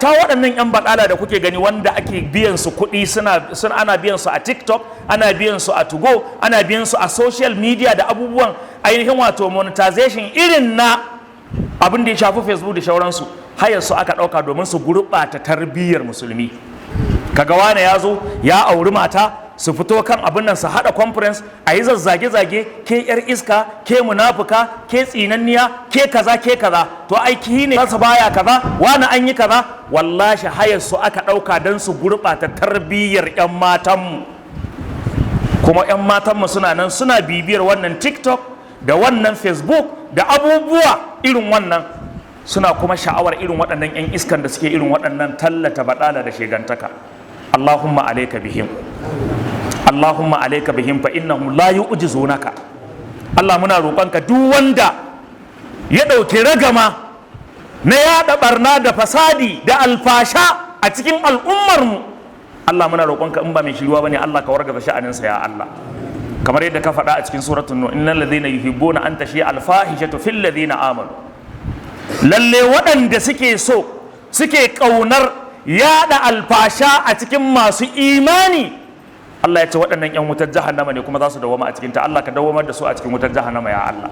ta waɗannan 'yan baɗala da kuke gani wanda ake biyan su kuɗi ana biyan su a TikTok, ana biyan su a Tugo, ana biyan su a social media da abubuwan ainihin wato monetization irin na abin da ya shafi Facebook da shauransu, hayar su aka ɗauka domin su gurɓata tarbiyyar musulmi. Kaga wane ya zo ya auri mata, su fito kan abin nan su haɗa conference a yi zazzage-zage, ke yar iska, ke munafuka, ke tsinanniya, ke kaza ke kaza, to aiki ne kansa baya kaza, wani an yi kaza. Wallahi hayar su aka ɗauka don su gurɓata tarbiyyar 'yan matanmu. Kuma 'yan matanmu suna nan suna bibiyar wannan TikTok da wannan Facebook da abubuwa irin wannan, suna kuma sha'awar irin waɗannan 'yan iskan da suke irin waɗannan tallata baɗala da shegantaka. Allahumma alaika bihim, Allahumma alaika bihim fa innahum la yu'jizunaka. Allah muna roƙonka duk wanda ya ɗauki ragama na yaɗa barna da fasadi da alfasha a cikin al'ummarmu, Allah muna roƙonka in ba mai shiriwa bane, Allah ka wargaza sha'aninsa ya Allah. Kamar yadda ka faɗa a cikin suratul nur, innal ladhina yuhibbuna an tashi al-fahishatu fil ladhina amanu. Lalle waɗanda suke so, suke ƙaunar yaɗa alfasha a cikin masu imani, Allah ya ce waɗannan 'yan wutar jahannama ne kuma za su dawwama a cikinta. Allah ka dawwamar da su a cikin wutar jahannama ya Allah.